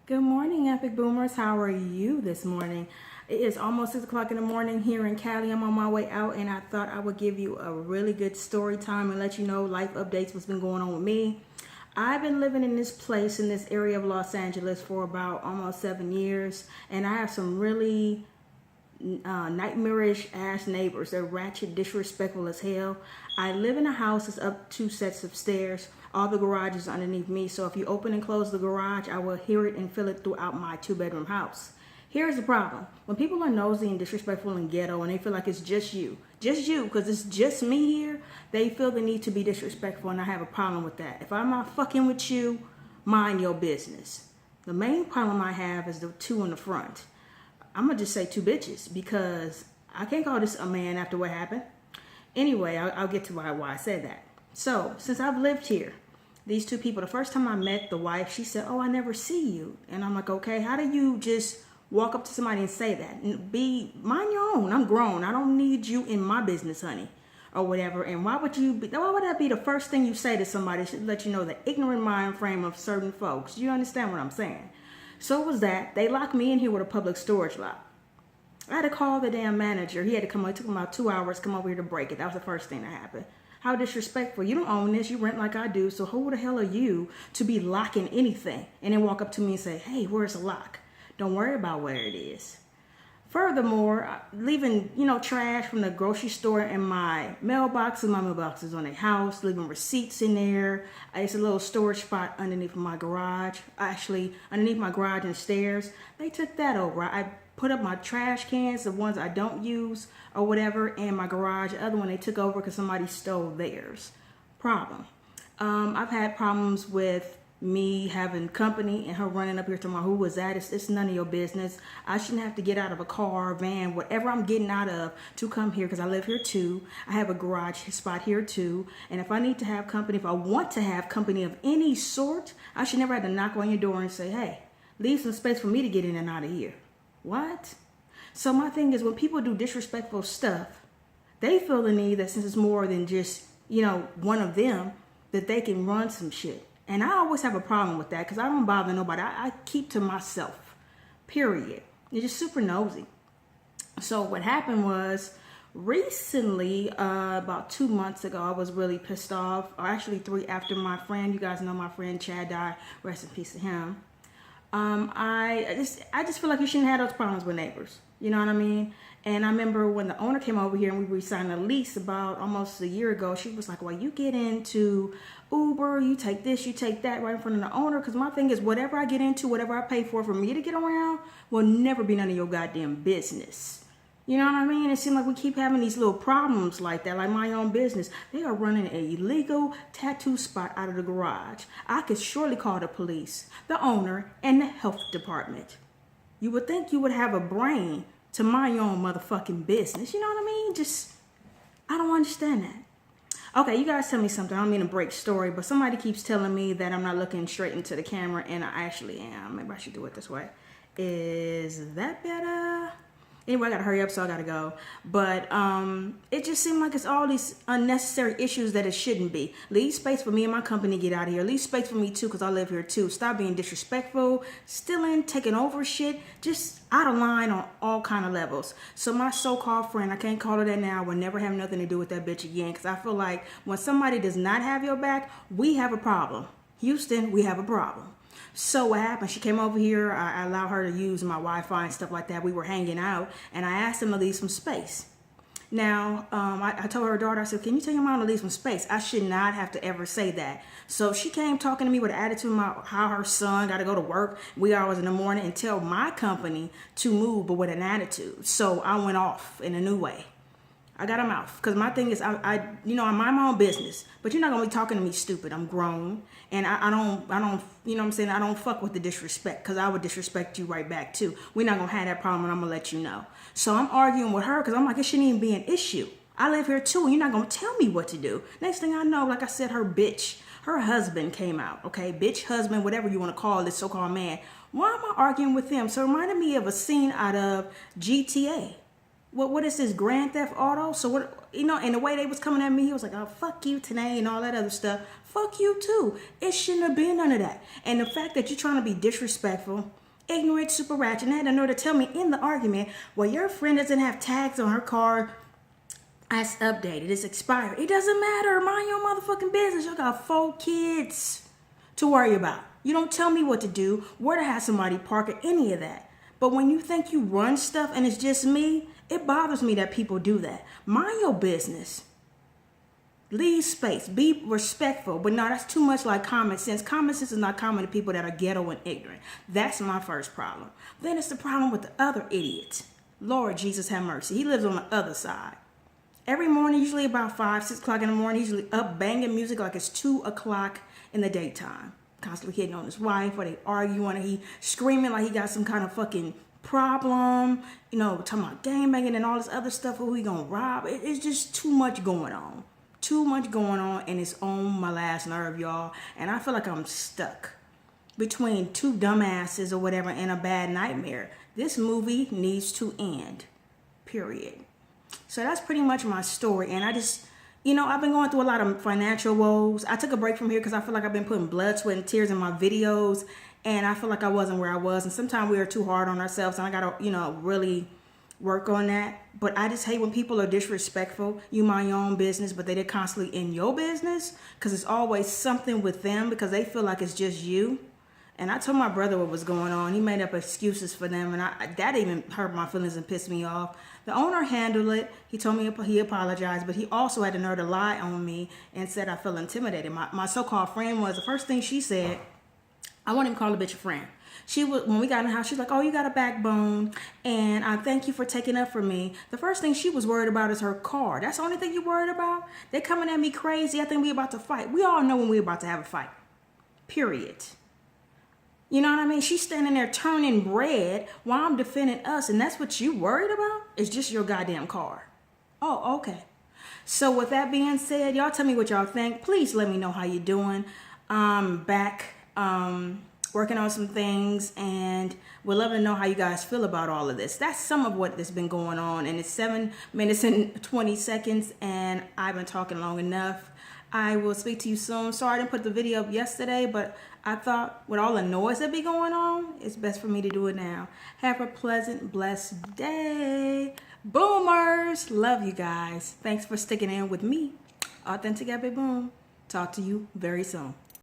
Good morning, Epic Boomers. How are you this morning? It is almost 6 o'clock in the morning here in Cali. I'm on my way out, and I thought I would give you a really good story time and let you know life updates, what's been going on with me. I've been living in this place, in this area of Los Angeles for about almost 7 years, and I have some really nightmarish ass neighbors. They're ratchet, disrespectful as hell. I live in a house that's up 2 sets of stairs. All the garage is underneath me, so if you open and close the garage, I will hear it and feel it throughout my 2-bedroom house. Here's the problem. When people are nosy and disrespectful and ghetto and they feel like it's just you, because it's just me here, they feel the need to be disrespectful, and I have a problem with that. If I'm not fucking with you, mind your business. The main problem I have is the 2 in the front. I'm gonna just say 2 bitches, because I can't call this a man after what happened. Anyway, I'll get to why I said that. So, since I've lived here, these 2 people, the first time I met the wife, she said, "Oh, I never see you." And I'm like, okay, how do you just walk up to somebody and say that? Mind your own. I'm grown. I don't need you in my business, honey, or whatever. And why would that be the first thing you say to somebody? It should let you know the ignorant mind frame of certain folks. You understand what I'm saying? So it was that. They locked me in here with a public storage lock. I had to call the damn manager. He had to come. It took him about 2 hours to come over here to break it. That was the first thing that happened. How disrespectful. You don't own this. You rent like I do. So who the hell are you to be locking anything and then walk up to me and say, "Hey, where's the lock?" Don't worry about where it is. Furthermore, leaving, trash from the grocery store in my mailboxes. My mailbox is on a house, leaving receipts in there. It's a little storage spot underneath my garage. Actually, underneath my garage and stairs. They took that over. I put up my trash cans, the ones I don't use or whatever, in my garage. The other one they took over because somebody stole theirs. Problem. I've had problems with me having company and her running up here to my, "Who was that?" It's none of your business. I shouldn't have to get out of a car, van, whatever I'm getting out of to come here, because I live here too. I have a garage spot here too. And if I need to have company, if I want to have company of any sort, I should never have to knock on your door and say, "Hey, leave some space for me to get in and out of here." What? So my thing is, when people do disrespectful stuff, they feel the need that since it's more than just, one of them, that they can run some shit. And I always have a problem with that, because I don't bother nobody. I keep to myself, period. You're just super nosy. So what happened was, recently, about 2 months ago, I was really pissed off. Or actually 3, after my friend, you guys know my friend Chad died, rest in peace to him. I just feel like you shouldn't have those problems with neighbors. You know what I mean? And I remember when the owner came over here and we re-signed a lease about almost a year ago, she was like, "Well, you get into Uber, you take this, you take that right in front of the owner." Because my thing is, whatever I get into, whatever I pay for me to get around, will never be none of your goddamn business. You know what I mean? It seems like we keep having these little problems like that, like my own business. They are running an illegal tattoo spot out of the garage. I could surely call the police, the owner, and the health department. You would think you would have a brain to mind your own motherfucking business. You know what I mean? I don't understand that. Okay, you guys tell me something. I don't mean to break story, but somebody keeps telling me that I'm not looking straight into the camera, and I actually am. Maybe I should do it this way. Is that better? Anyway, I gotta hurry up, so I gotta go. But it just seemed like it's all these unnecessary issues that it shouldn't be. Leave space for me and my company to get out of here. Leave space for me too, because I live here too. Stop being disrespectful, stealing, taking over shit. Just out of line on all kind of levels. So my so-called friend, I can't call her that now, will never have nothing to do with that bitch again. Because I feel like when somebody does not have your back, we have a problem. Houston, we have a problem. So what happened? She came over here. I allowed her to use my Wi-Fi and stuff like that. We were hanging out, and I asked him to leave some space. Now, I told her daughter, I said, "Can you tell your mom to leave some space?" I should not have to ever say that. So she came talking to me with an attitude about how her son got to go to work, wee hours in the morning, and tell my company to move, but with an attitude. So I went off in a new way. I got a mouth, because my thing is, I mind my own business, but you're not gonna be talking to me stupid. I'm grown, and I don't, you know what I'm saying? I don't fuck with the disrespect, because I would disrespect you right back too. We're not gonna have that problem, and I'm gonna let you know. So I'm arguing with her, because I'm like, it shouldn't even be an issue. I live here too, and you're not gonna tell me what to do. Next thing I know, like I said, her husband came out, okay? Bitch, husband, whatever you wanna call this so-called man. Why am I arguing with him? So it reminded me of a scene out of GTA. What is this, Grand Theft Auto? So what you know, and the way they was coming at me, he was like, oh, fuck you, Tanae, and all that other stuff. Fuck you, too. It shouldn't have been none of that. And the fact that you're trying to be disrespectful, ignorant, super ratchet, and had the nerve to tell me in the argument, well, your friend doesn't have tags on her car. It's updated. It's expired. It doesn't matter. Mind your motherfucking business. You got 4 kids to worry about. You don't tell me what to do, where to have somebody park, or any of that. But when you think you run stuff and it's just me, it bothers me that people do that. Mind your business. Leave space. Be respectful. But no, that's too much like common sense. Common sense is not common to people that are ghetto and ignorant. That's my first problem. Then it's the problem with the other idiot. Lord Jesus have mercy. He lives on the other side. Every morning, usually about 5, 6 o'clock in the morning, usually up banging music like it's 2 o'clock in the daytime. Constantly hitting on his wife, or they arguing, or he screaming like he got some kind of fucking problem, you know, talking about gang banging and all this other stuff. Who he gonna rob? It's just too much going on. Too much going on, and it's on my last nerve, y'all. And I feel like I'm stuck between 2 dumbasses or whatever and a bad nightmare. This movie needs to end. Period. So that's pretty much my story. And I just, you know, I've been going through a lot of financial woes. I took a break from here because I feel like I've been putting blood, sweat, and tears in my videos. And I feel like I wasn't where I was. And sometimes we are too hard on ourselves. And I got to, you know, really work on that. But I just hate when people are disrespectful. You mind your own business, but they're constantly in your business. Because it's always something with them because they feel like it's just you. And I told my brother what was going on. He made up excuses for them. And that even hurt my feelings and pissed me off. The owner handled it. He told me he apologized, but he also had the nerve to lie on me and said I felt intimidated. My so-called friend was, the first thing she said, I won't even call the bitch a friend. She was, when we got in the house, she's like, oh, you got a backbone, and I thank you for taking up for me. The first thing she was worried about is her car. That's the only thing you worried about? They coming at me crazy. I think we about to fight. We all know when we about to have a fight. Period. You know what I mean? She's standing there turning red while I'm defending us, and that's what you worried about? It's just your goddamn car. Oh, okay. So with that being said, y'all tell me what y'all think. Please let me know how you doing. Back working on some things, and we'd love to know how you guys feel about all of this. That's some of what has been going on, and it's 7 minutes and 20 seconds, and I've been talking long enough. I will speak to you soon. Sorry I didn't put the video up yesterday, but I thought with all the noise that be going on, it's best for me to do it now. Have a pleasant, blessed day. Boomers. Love you guys. Thanks for sticking in with me. Authentic Epic Boom. Talk to you very soon.